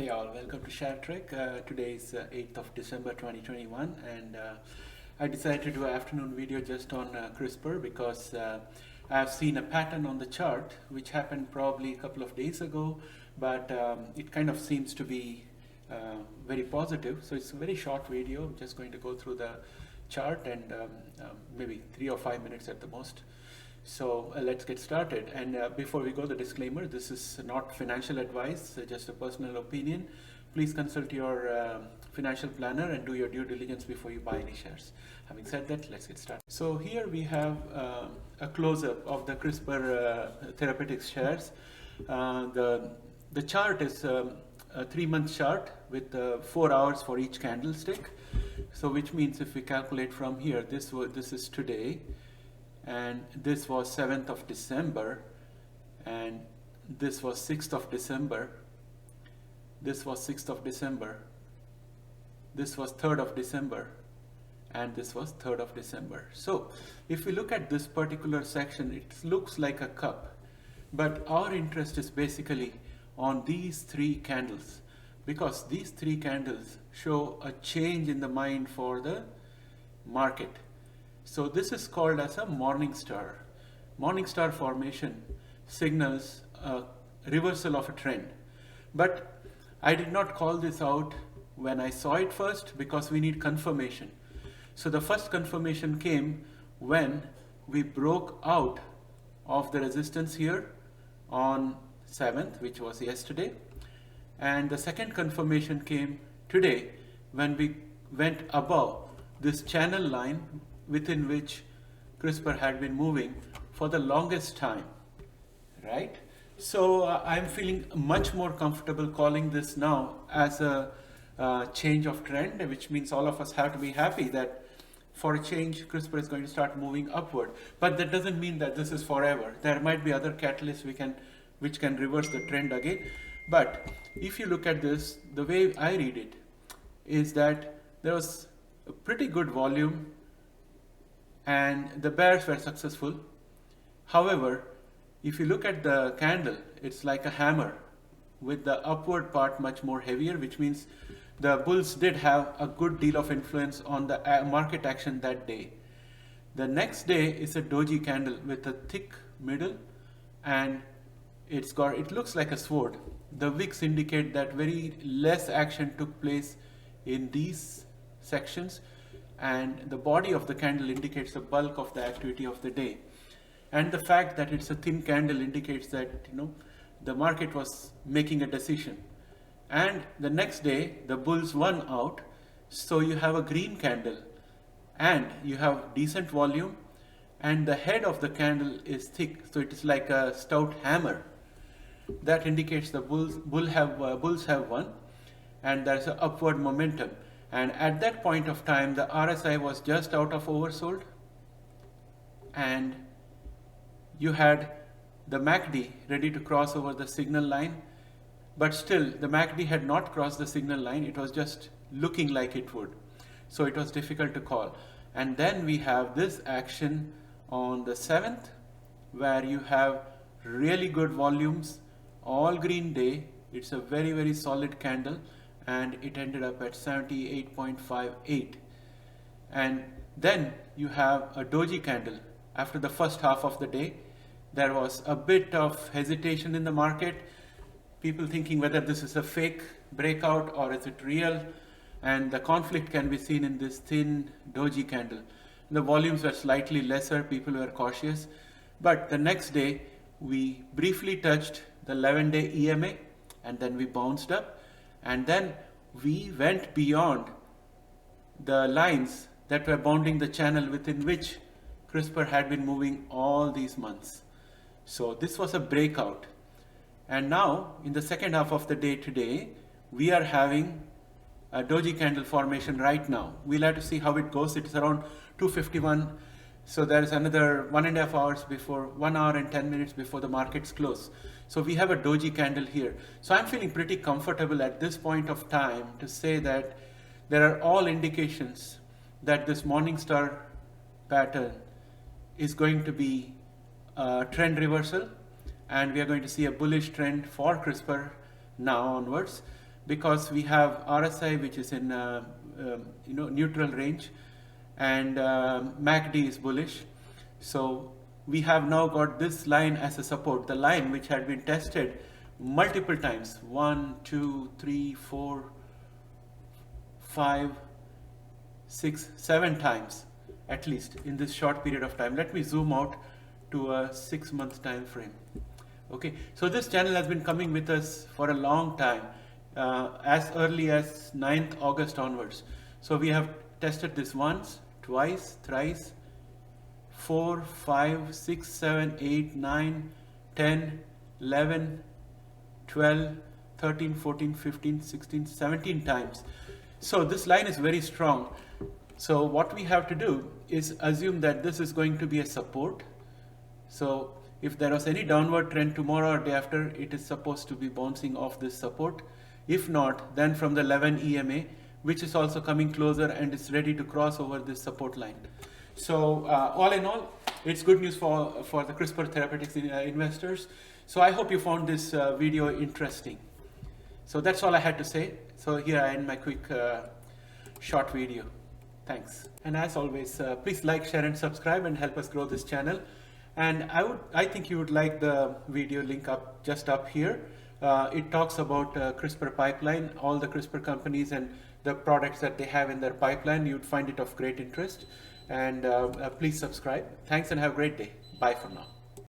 Hey all, welcome to ShareTrek. Today is 8th of December 2021 and I decided to do an afternoon video just on CRISPR because I've seen a pattern on the chart which happened probably a couple of days ago, but it kind of seems to be very positive. So it's a very short video. I'm just going to go through the chart and maybe 3 or 5 minutes at the most. So let's get started. And before we go, the disclaimer: this is not financial advice, just a personal opinion. Please consult your financial planner and do your due diligence before you buy any shares. Having said that, let's get started. So here we have a close-up of the CRISPR Therapeutics shares. The chart is a 3-month chart with 4 hours for each candlestick. So which means if we calculate from here, this is today, and this was 7th of December, and this was 6th of December, this was 6th of December, this was 3rd of December, and this was 3rd of December. So if we look at this particular section, it looks like a cup, but our interest is basically on these 3 candles, because these 3 candles show a change in the mind for the market. So this is called as a morning star. Morning star formation signals a reversal of a trend. But I did not call this out when I saw it first because we need confirmation. So the first confirmation came when we broke out of the resistance here on 7th, which was yesterday. And the second confirmation came today when we went above this channel line within which CRISPR had been moving for the longest time, right? So I'm feeling much more comfortable calling this now as a change of trend, which means all of us have to be happy that for a change, CRISPR is going to start moving upward. But that doesn't mean that this is forever. There might be other catalysts which can reverse the trend again. But if you look at this, the way I read it is that there was a pretty good volume and the bears were successful. However, if you look at the candle, it's like a hammer with the upward part much more heavier, which means the bulls did have a good deal of influence on the market action that day. The next day is a doji candle with a thick middle, and it looks like a sword. The wicks indicate that very less action took place in these sections, and the body of the candle indicates the bulk of the activity of the day. And the fact that it's a thin candle indicates that the market was making a decision. And the next day the bulls won out, so you have a green candle and you have decent volume, and the head of the candle is thick, so it is like a stout hammer. That indicates the bulls have won, and there's an upward momentum. And at that point of time, the RSI was just out of oversold, and you had the MACD ready to cross over the signal line, but still the MACD had not crossed the signal line. It was just looking like it would. So it was difficult to call. And then we have this action on the 7th, where you have really good volumes, all green day. It's a very, very solid candle, and it ended up at 78.58. And then you have a doji candle. After the first half of the day, there was a bit of hesitation in the market, people thinking whether this is a fake breakout or is it real, and the conflict can be seen in this thin doji candle. The volumes were slightly lesser, people were cautious, but the next day we briefly touched the 11-day EMA, and then we bounced up. And then we went beyond the lines that were bounding the channel within which CRISPR had been moving all these months. So this was a breakout. And now in the second half of the day today, we are having a doji candle formation right now. We'll have to see how it goes. It's around 2:51. So there is another 1.5 hours before, 1 hour and 10 minutes before the markets close. So we have a doji candle here. So I'm feeling pretty comfortable at this point of time to say that there are all indications that this morning star pattern is going to be a trend reversal, and we are going to see a bullish trend for CRISPR now onwards. because we have RSI which is in neutral range, and MACD is bullish. So we have now got this line as a support, the line which had been tested multiple times, 1, 2, 3, 4, 5, 6, 7 times at least in this short period of time. Let me zoom out to a 6-month time frame. Okay, so this channel has been coming with us for a long time, as early as 9th August onwards. So we have tested this once, twice, thrice, 4, 5, 6, 7, 8, 9, 10, 11, 12, 13, 14, 15, 16, 17 times. So this line is very strong. So what we have to do is assume that this is going to be a support. So if there was any downward trend tomorrow or day after, it is supposed to be bouncing off this support. If not, then from the 11 EMA, which is also coming closer and is ready to cross over this support line. So all in all, it's good news for the CRISPR Therapeutics investors. So I hope you found this video interesting. So that's all I had to say. So here I end my quick short video. Thanks. And as always, please like, share and subscribe and help us grow this channel. And I think you would like the video link just up here. It talks about CRISPR pipeline, all the CRISPR companies and the products that they have in their pipeline. You'd find it of great interest. And please subscribe. Thanks and have a great day. Bye for now.